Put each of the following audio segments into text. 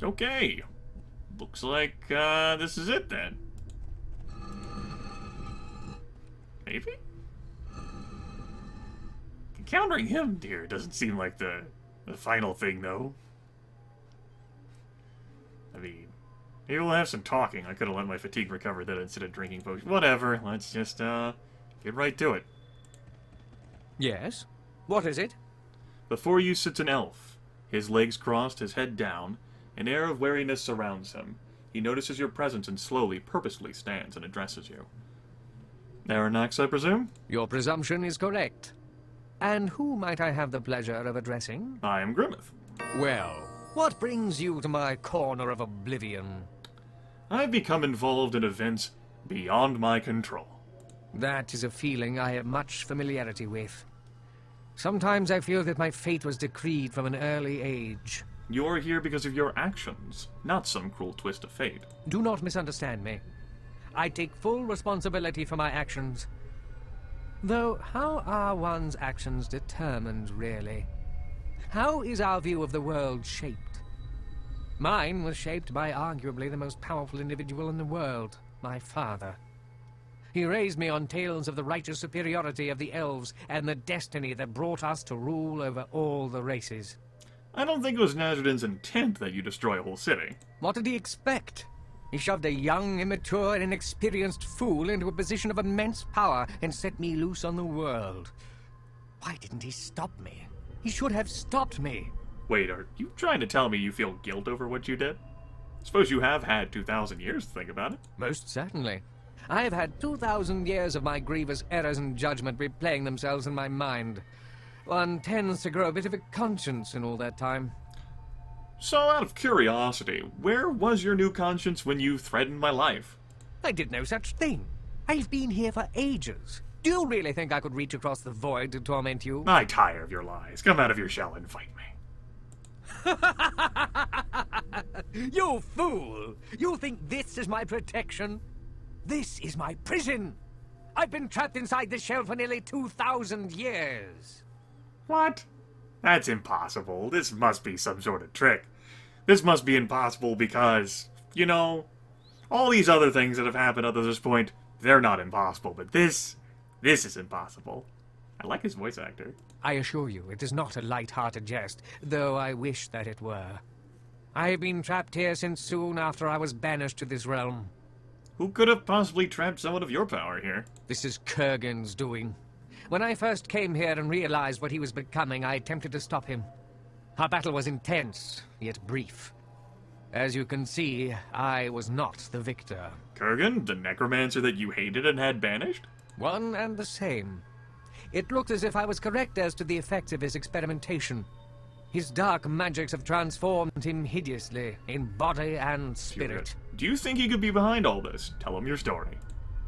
Okay. Looks like, this is it then. Maybe? Encountering him, dear, doesn't seem like the final thing, though. I mean, maybe we'll have some talking. I could have let my fatigue recover that instead of drinking potions. Whatever, let's just, get right to it. Yes? What is it? Before you sits an elf. His legs crossed, his head down. An air of wariness surrounds him. He notices your presence and slowly, purposefully stands and addresses you. Aranax, I presume? Your presumption is correct. And who might I have the pleasure of addressing? I am Grimith. Well, what brings you to my corner of oblivion? I've become involved in events beyond my control. That is a feeling I have much familiarity with. Sometimes I feel that my fate was decreed from an early age. You're here because of your actions, not some cruel twist of fate. Do not misunderstand me. I take full responsibility for my actions. Though, how are one's actions determined, really? How is our view of the world shaped? Mine was shaped by arguably the most powerful individual in the world, my father. He raised me on tales of the righteous superiority of the elves and the destiny that brought us to rule over all the races. I don't think it was Nazaridan's intent that you destroy a whole city. What did he expect? He shoved a young, immature, and inexperienced fool into a position of immense power and set me loose on the world. Why didn't he stop me? He should have stopped me. Wait, are you trying to tell me you feel guilt over what you did? Suppose you have had 2,000 years to think about it. Most certainly. I have had 2,000 years of my grievous errors and judgment replaying themselves in my mind. One tends to grow a bit of a conscience in all that time. So, out of curiosity, where was your new conscience when you threatened my life? I did no such thing. I've been here for ages. Do you really think I could reach across the void to torment you? I tire of your lies. Come out of your shell and fight me. You fool! You think this is my protection? This is my prison! I've been trapped inside this shell for nearly 2,000 years! What? That's impossible. This must be some sort of trick. This must be impossible because, you know, all these other things that have happened up to this point, they're not impossible, but this is impossible. I like his voice actor. I assure you, it is not a light-hearted jest, though I wish that it were. I have been trapped here since soon after I was banished to this realm. Who could have possibly trapped someone of your power here? This is Kurgan's doing. When I first came here and realized what he was becoming, I attempted to stop him. Our battle was intense, yet brief. As you can see, I was not the victor. Kurgan, the necromancer that you hated and had banished? One and the same. It looked as if I was correct as to the effects of his experimentation. His dark magics have transformed him hideously, in body and spirit. Do you think he could be behind all this? Tell him your story.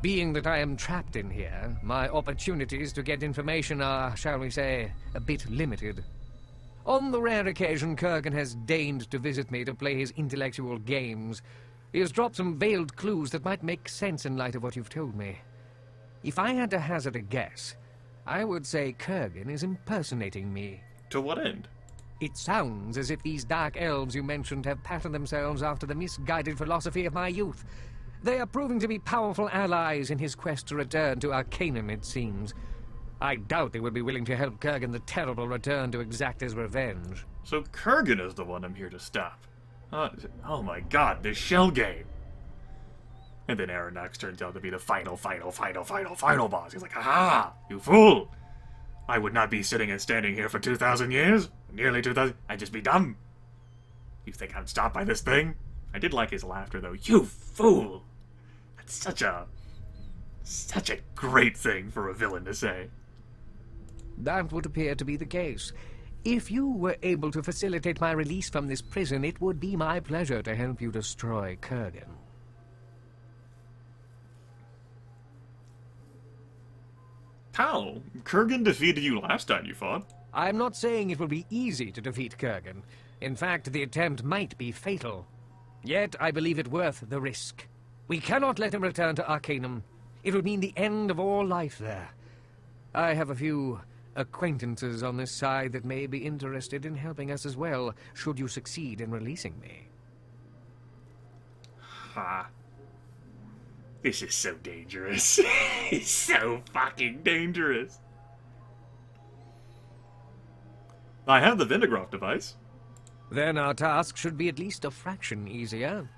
Being that I am trapped in here, my opportunities to get information are, shall we say, a bit limited. On the rare occasion Kurgan has deigned to visit me to play his intellectual games, he has dropped some veiled clues that might make sense in light of what you've told me. If I had to hazard a guess, I would say Kurgan is impersonating me. To what end? It sounds as if these dark elves you mentioned have patterned themselves after the misguided philosophy of my youth. They are proving to be powerful allies in his quest to return to Arcanum, it seems. I doubt they would be willing to help Kurgan the terrible return to exact his revenge. So Kurgan is the one I'm here to stop. Oh my god, this shell game! And then Aranax turns out to be the final boss. He's like, aha! You fool! I would not be sitting and standing here for 2,000 years. Nearly 2,000. I'd just be dumb. You think I'm stopped by this thing? I did like his laughter, though. You fool! That's such a great thing for a villain to say. That would appear to be the case. If you were able to facilitate my release from this prison, it would be my pleasure to help you destroy Kurgan. How? Kurgan defeated you last time you fought. I'm not saying it will be easy to defeat Kurgan. In fact, the attempt might be fatal. Yet, I believe it worth the risk. We cannot let him return to Arcanum. It would mean the end of all life there. I have a few acquaintances on this side that may be interested in helping us as well, should you succeed in releasing me. This is so dangerous. It's so fucking dangerous. I have the Vindigroth device. Then our task should be at least a fraction easier.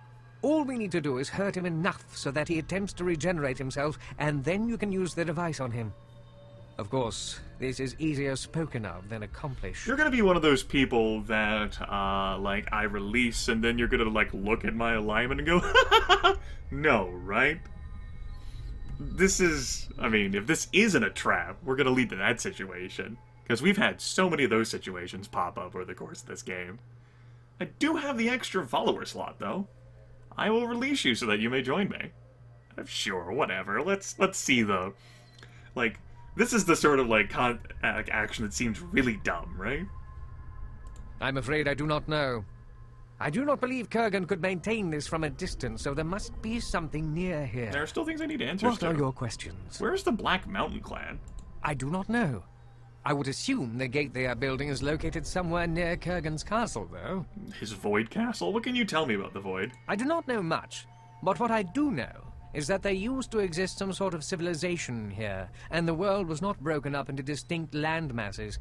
All we need to do is hurt him enough so that he attempts to regenerate himself, and then you can use the device on him. Of course, this is easier spoken of than accomplished. You're gonna be one of those people that, like, I release, and then you're gonna, like, look at my alignment and go, no, right? This is, I mean, if this isn't a trap, we're gonna lead to that situation. Because we've had so many of those situations pop up over the course of this game. I do have the extra follower slot, though. I will release you so that you may join me. Sure, whatever. Let's see the... Like, this is the sort of, like, action that seems really dumb, right? I'm afraid I do not know. I do not believe Kurgan could maintain this from a distance, so there must be something near here. There are still things I need answers to. What are your questions? Where's the Black Mountain Clan? I do not know. I would assume the gate they are building is located somewhere near Kurgan's castle, though. His Void Castle? What can you tell me about the Void? I do not know much, but what I do know is that there used to exist some sort of civilization here, and the world was not broken up into distinct land masses.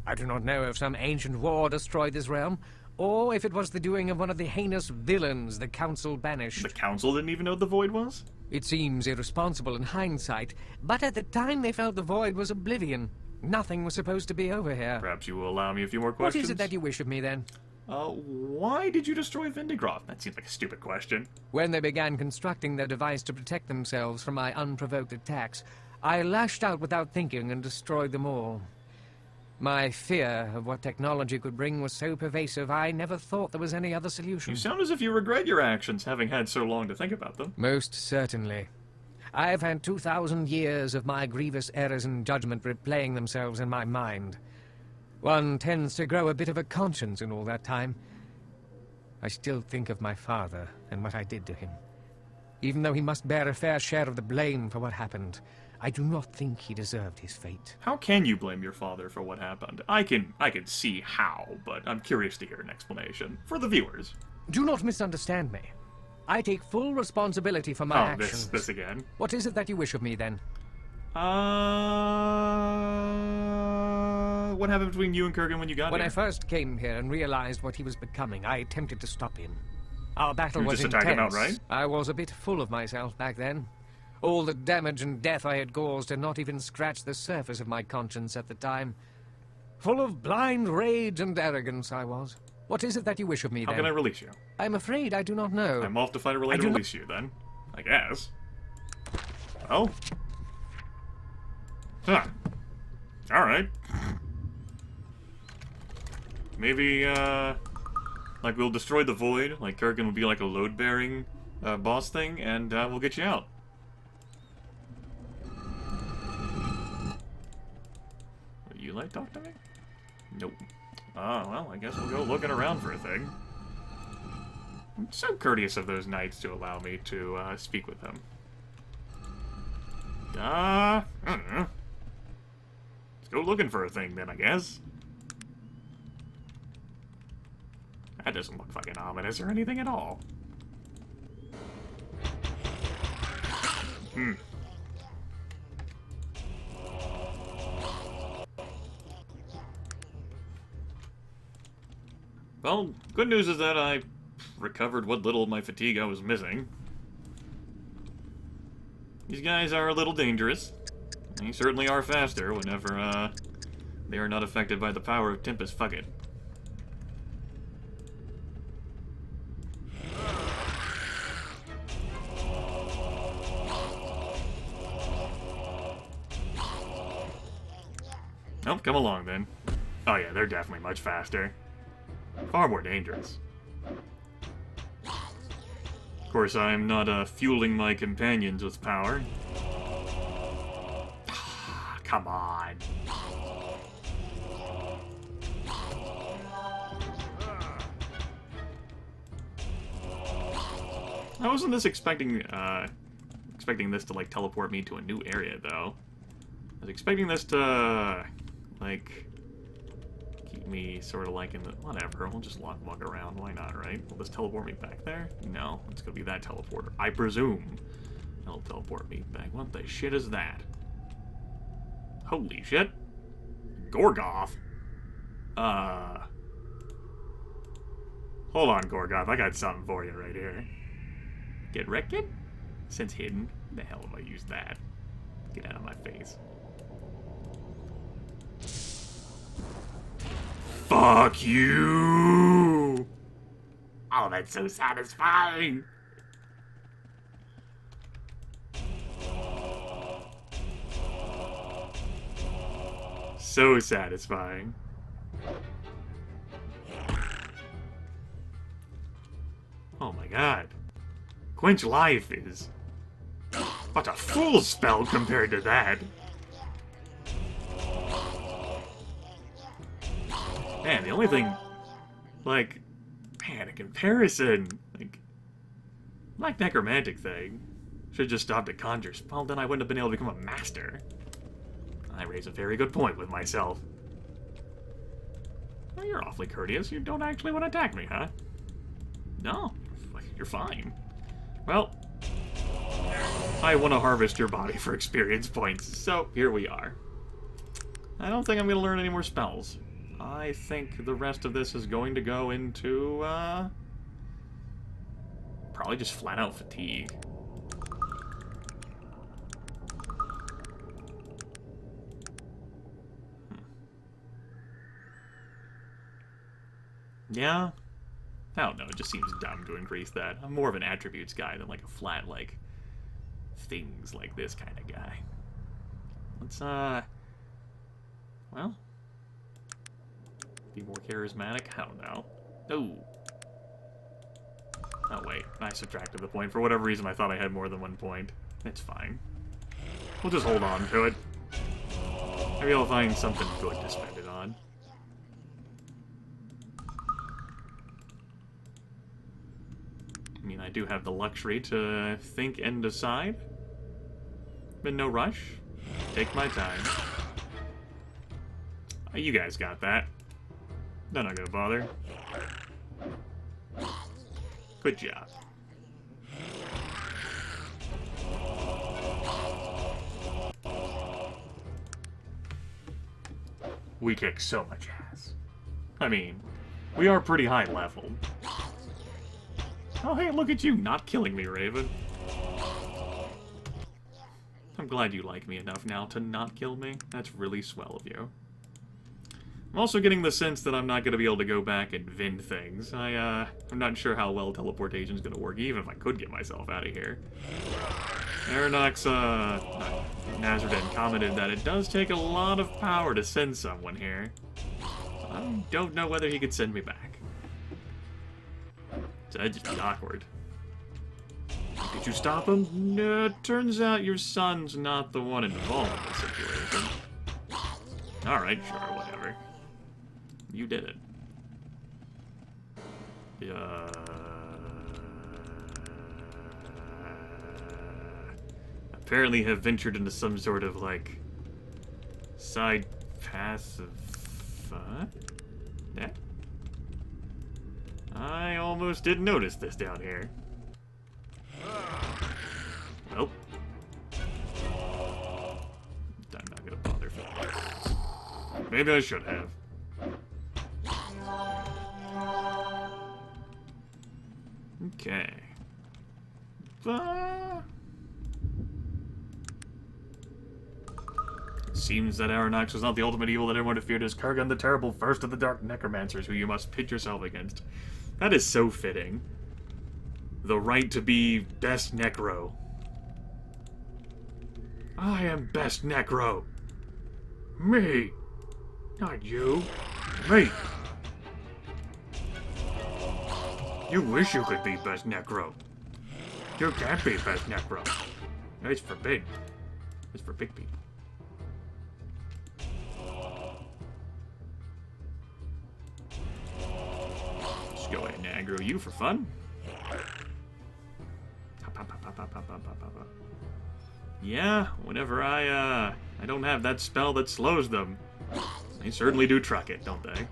I do not know if some ancient war destroyed this realm, or if it was the doing of one of the heinous villains the Council banished. The Council didn't even know what the Void was? It seems irresponsible in hindsight, but at the time they felt the Void was oblivion. Nothing was supposed to be over here. Perhaps you will allow me a few more questions? What is it that you wish of me, then? Why did you destroy Vindigroth? That seems like a stupid question. When they began constructing their device to protect themselves from my unprovoked attacks, I lashed out without thinking and destroyed them all. My fear of what technology could bring was so pervasive, I never thought there was any other solution. You sound as if you regret your actions, having had so long to think about them. Most certainly. I've had 2,000 years of my grievous errors and judgment replaying themselves in my mind. One tends to grow a bit of a conscience in all that time. I still think of my father and what I did to him. Even though he must bear a fair share of the blame for what happened, I do not think he deserved his fate. How can you blame your father for what happened? I can see how, but I'm curious to hear an explanation. For the viewers. Do not misunderstand me. I take full responsibility for my actions. This again. What is it that you wish of me, then? What happened between you and Kurgan when you got When here? I first came here and realized what he was becoming, I attempted to stop him. Our battle was just intense. attack him outright? I was a bit full of myself back then. All the damage and death I had caused had not even scratched the surface of my conscience at the time. Full of blind rage and arrogance I was. What is it that you wish of me, How then? can I release you? I'm afraid I do not know. I'm off to find a way to release you, then. I guess. Oh. Huh. Alright. Maybe, like, we'll destroy the Void, like Kurgan will be like a load-bearing boss thing, and we'll get you out. Would you like to talk to me? Nope. Well, I guess we'll go looking around for a thing. I'm so courteous of those knights to allow me to speak with them. I don't know. Let's go looking for a thing then, I guess. That doesn't look fucking ominous or anything at all. Well, good news is that I recovered what little of my fatigue I was missing. These guys are a little dangerous. They certainly are faster whenever, they are not affected by the power of Tempest. Fuck it. Oh, come along then. Oh yeah, they're definitely much faster. Far more dangerous. Of course, I'm not fueling my companions with power. Come on. I wasn't expecting this to like teleport me to a new area though. I was expecting this to like keep me sort of like in the... Whatever, we'll just walk around. Why not, right? Will this teleport me back there? No, it's gonna be that teleporter. I presume it'll teleport me back. What the shit is that? Holy shit. Gorgoth? Hold on, Gorgoth. I got something for you right here. Get wrecked? Since hidden. The hell have I used that? Get out of my face. Fuck you! Oh, that's so satisfying! So satisfying. Oh my god. Quench Life is... What a fool spell compared to that. Man, the only thing... Like... Man, in comparison... Like necromantic thing. Should've just stopped at conjure spell, then I wouldn't have been able to become a master. I raise a very good point with myself. Well, you're awfully courteous. You don't actually want to attack me, huh? No, you're fine. Well, I want to harvest your body for experience points, so here we are. I don't think I'm going to learn any more spells. I think the rest of this is going to go into, probably just flat-out fatigue. Yeah? I don't know, it just seems dumb to increase that. I'm more of an attributes guy than like a flat, like, things like this kind of guy. Let's, well, be more charismatic? I don't know. Oh. Oh, wait, I subtracted the point. For whatever reason, I thought I had more than 1 point. It's fine. We'll just hold on to it. Maybe I'll find something good to spend it on. I mean, I do have the luxury to think and decide. But no rush. Take my time. You guys got that. They're not gonna bother. Good job. We kick so much ass. I mean, we are pretty high level. Oh, hey, look at you, not killing me, Raven. I'm glad you like me enough now to not kill me. That's really swell of you. I'm also getting the sense that I'm not going to be able to go back and vend things. I'm not sure how well teleportation's going to work, even if I could get myself out of here. Aeronox, Nazarden commented that it does take a lot of power to send someone here. I don't know whether he could send me back. So that'd just be awkward. Did you stop him? No, it turns out your son's not the one involved in the situation. Alright, sure, whatever. You did it. Apparently have ventured into some sort of, like, side path of... Yeah? I almost didn't notice this down here. Well. I'm not gonna bother for that. Maybe I should have. Okay. Seems that Aranox was not the ultimate evil that everyone feared as Kurgan the Terrible, first of the Dark Necromancers, who you must pit yourself against. That is so fitting. The right to be best Necro. I am best Necro. Me. Not you. Me. You wish you could be best Necro. You can't be best Necro. It's forbidden. It's for big people. Just go ahead and aggro you for fun. Yeah, whenever I don't have that spell that slows them. They certainly do truck it, don't they?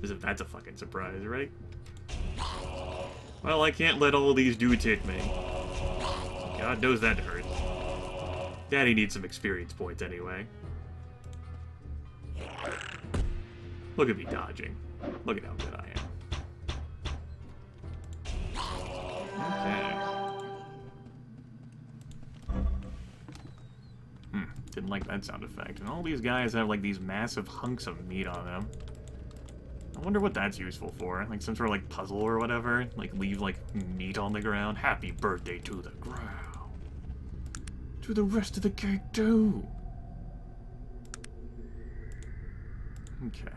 As if that's a fucking surprise, right? Well, I can't let all of these dudes hit me. God knows that hurt. Daddy needs some experience points anyway. Look at me dodging. Look at how good I am. Okay. Didn't like that sound effect. And all these guys have, like, these massive hunks of meat on them. I wonder what that's useful for. Like, some sort of, like, puzzle or whatever? Like, leave, like, meat on the ground? Happy birthday to the ground. To the rest of the cake, too. Okay.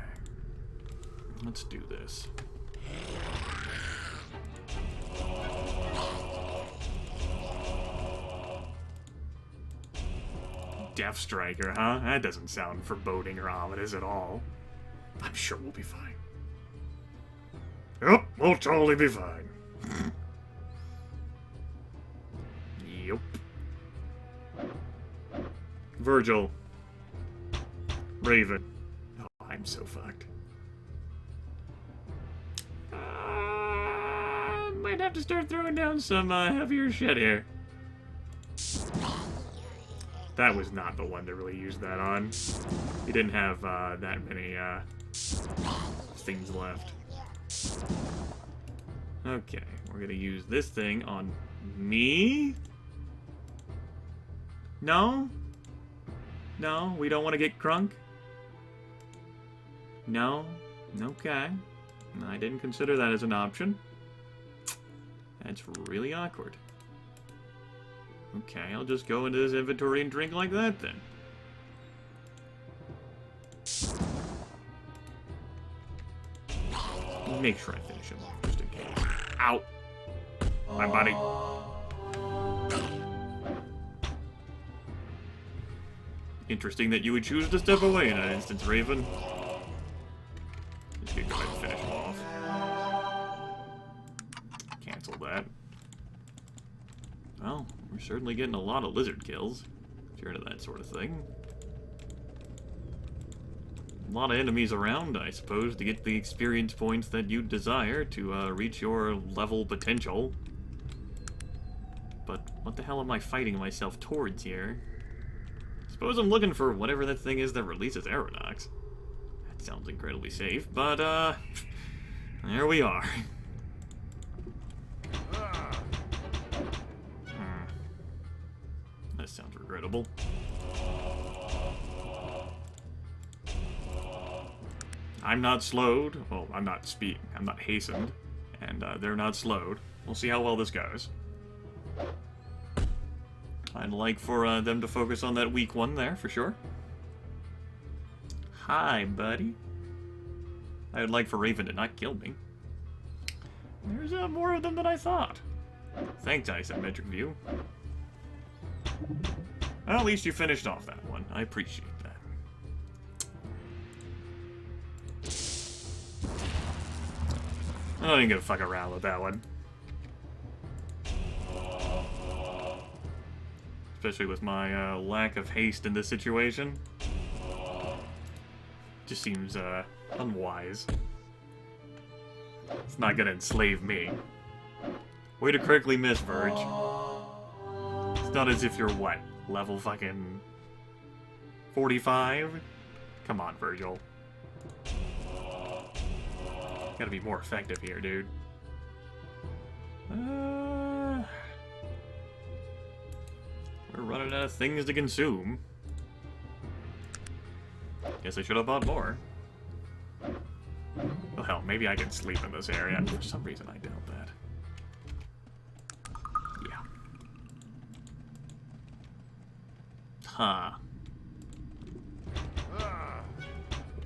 Let's do this. Death Striker, huh? That doesn't sound foreboding or ominous at all. I'm sure we'll be fine. Yep, we'll totally be fine. Yep. Virgil. Raven. Oh, I'm so fucked. Might have to start throwing down some heavier shit here. That was not the one to really use that on. He didn't have that many things left. Okay, we're gonna use this thing on me? No? No, we don't want to get crunk? No? Okay. I didn't consider that as an option. That's really awkward. Okay, I'll just go into this inventory and drink like that then. Make sure I finish him off just in case. Ow! My buddy. Interesting that you would choose to step away in that instance, Raven. Just gonna go ahead and finish him off. Cancel that. Well, we're certainly getting a lot of lizard kills. If you're into that sort of thing. A lot of enemies around, I suppose, to get the experience points that you desire to reach your level potential. But what the hell am I fighting myself towards here? Suppose I'm looking for whatever that thing is that releases Aeronox. That sounds incredibly safe, but there we are. That sounds regrettable. I'm not slowed. Well, I'm not hastened. And they're not slowed. We'll see how well this goes. I'd like for them to focus on that weak one there, for sure. Hi, buddy. I would like for Raven to not kill me. There's more of them than I thought. Thanks, Isometric View. Well, at least you finished off that one. I appreciate that. I'm not even gonna fuck around with that one. Especially with my lack of haste in this situation. Just seems unwise. It's not gonna enslave me. Way to correctly miss, Verge. It's not as if you're what? Level fucking 45? Come on, Virgil. Gotta be more effective here, dude. We're running out of things to consume. Guess I should have bought more. Well, hell, maybe I can sleep in this area. For some reason, I doubt that. Yeah. Huh.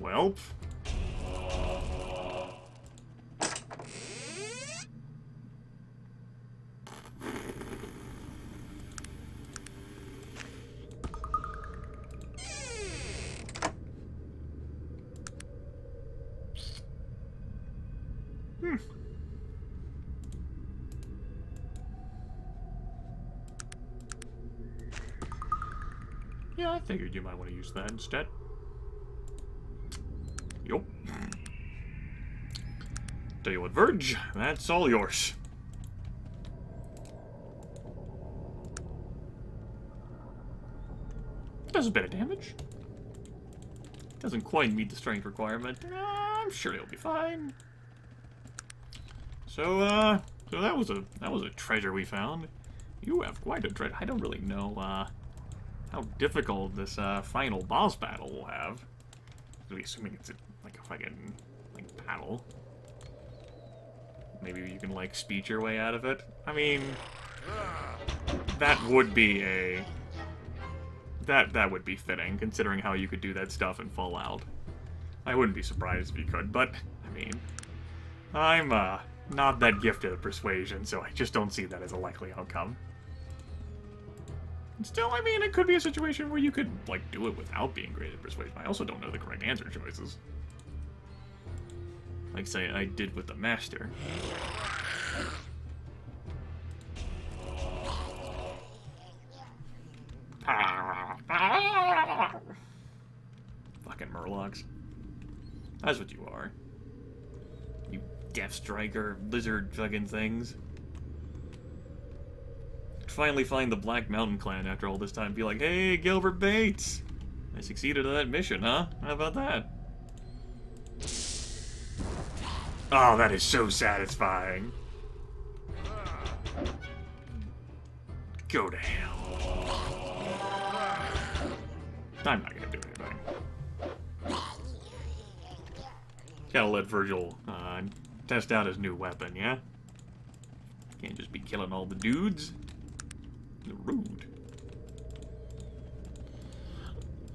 Welp. Yeah, I figured you might want to use that instead. Yup. Tell you what, Verge, that's all yours. Does a bit of damage. Doesn't quite meet the strength requirement. I'm sure he'll be fine. So that was a treasure we found. You have quite a treasure. I don't really know how difficult this final boss battle will have. Really assuming it's like a fucking battle. Maybe you can like speech your way out of it. I mean, that would be a that would be fitting, considering how you could do that stuff in Fallout. I wouldn't be surprised if you could, but I mean, I'm not that gifted at persuasion, so I just don't see that as a likely outcome. Still, I mean, it could be a situation where you could, like, do it without being great at persuasion. I also don't know the correct answer choices. Like, say, I did with the Master. Fucking Murlocs. That's what you are. You Death Striker, lizard fucking things. Finally find the Black Mountain Clan after all this time. Be like, hey, Gilbert Bates! I succeeded at that mission, huh? How about that? Oh, that is so satisfying. Go to hell. I'm not gonna do anything. Gotta let Virgil test out his new weapon, yeah? Can't just be killing all the dudes. Rude.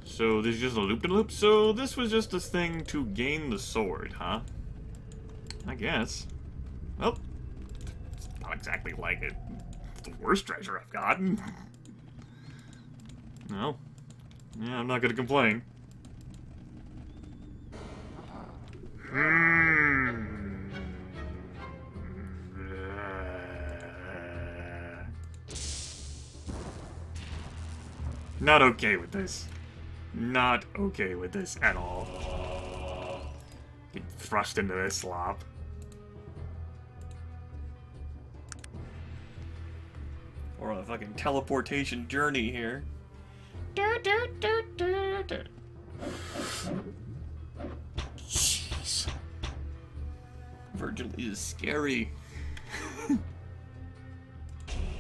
So this is just a loop-de-loop? So this was just a thing to gain the sword, huh? I guess. Well, it's not exactly like it. It's the worst treasure I've gotten. No. Yeah, I'm not gonna complain. Not okay with this. Not okay with this at all. Get thrust into this slop. Or on a fucking teleportation journey here. Jeez. Virgil is scary.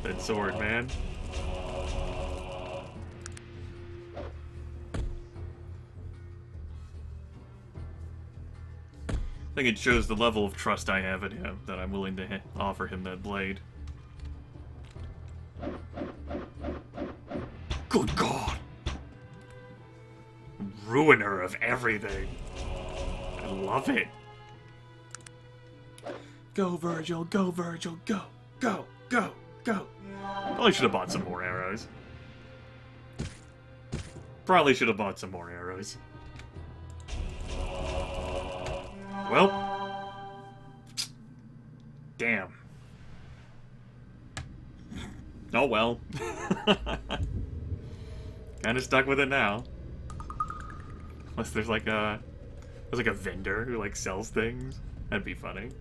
That sword, man. I think it shows the level of trust I have in him, that I'm willing to offer him that blade. Good God! Ruiner of everything. I love it. Go, Virgil, go, Virgil, go, go, go, go. Probably should have bought some more arrows. Probably should have bought some more arrows. Well, damn. Oh well. Kinda stuck with it now. Unless there's like a vendor who like sells things. That'd be funny.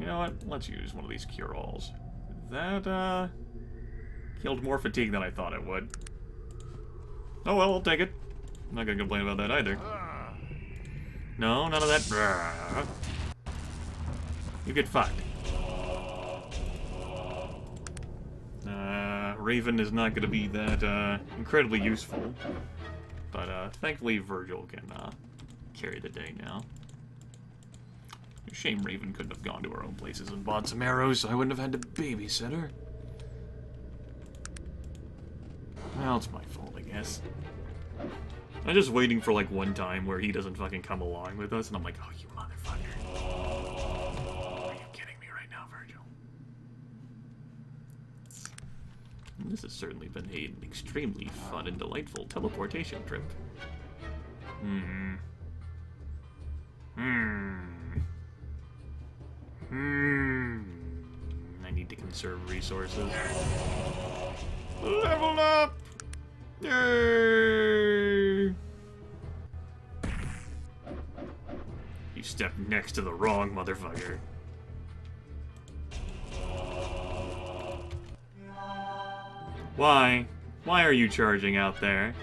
You know what? Let's use one of these cure-alls. That killed more fatigue than I thought it would. Oh well, I'll take it. I'm not gonna complain about that either. No, none of that. You get fucked. Raven is not going to be that incredibly useful. But thankfully Virgil can carry the day now. Shame Raven couldn't have gone to her own places and bought some arrows, so I wouldn't have had to babysit her. Well, it's my fault, I guess. I'm just waiting for, like, one time where he doesn't fucking come along with us, and I'm like, oh, you motherfucker. Are you kidding me right now, Virgil? And this has certainly been an extremely fun and delightful teleportation trip. I need to conserve resources. Level up! Yay! You stepped next to the wrong motherfucker. Why? Why are you charging out there?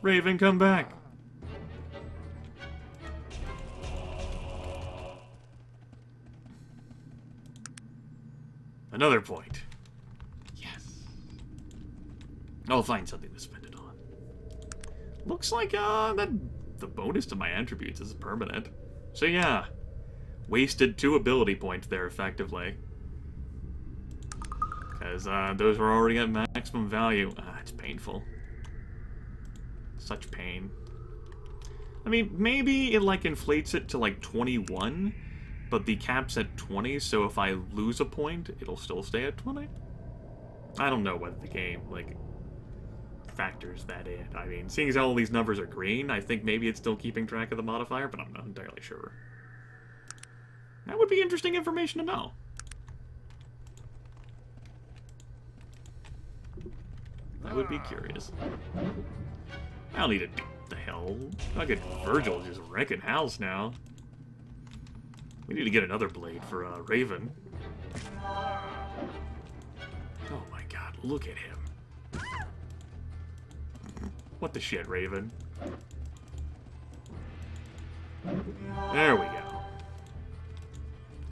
Raven, come back! Another point. Yes. I'll find something to spend it on. Looks like that the bonus to my attributes is permanent. So yeah, wasted 2 ability points there effectively. Because those were already at maximum value. It's painful. Such pain. I mean, maybe it like inflates it to like 21, but the cap's at 20, so if I lose a point, it'll still stay at 20? I don't know whether the game, like, factors that in. I mean, seeing as all these numbers are green, I think maybe it's still keeping track of the modifier, but I'm not entirely sure. That would be interesting information to know. I would be curious. I don't need to do the hell. Fucking Virgil just wrecking house now. We need to get another blade for Raven. Oh my god, look at him. What the shit, Raven? There we go.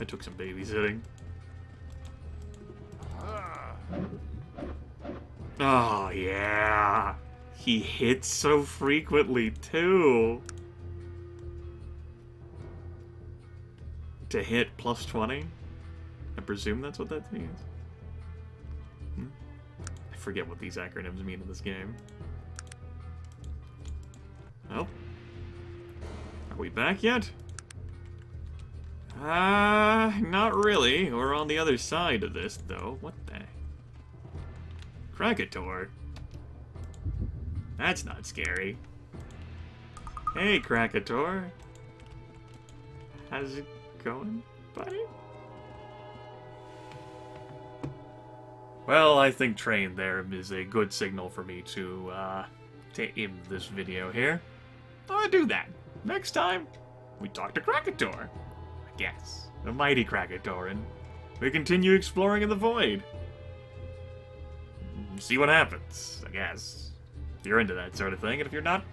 I took some babysitting. Oh, yeah. He hits so frequently, too. To hit plus 20? I presume that's what that means. I forget what these acronyms mean in this game. Oh. Are we back yet? Not really. We're on the other side of this, though. What the? Krakator? That's not scary. Hey, Krakator. How's it going, buddy? Well, I think train there is a good signal for me to end this video here. I'll do that. Next time, we talk to Krakator. I guess. The mighty Krakator, and we continue exploring in the void. See what happens, I guess. If you're into that sort of thing, and if you're not,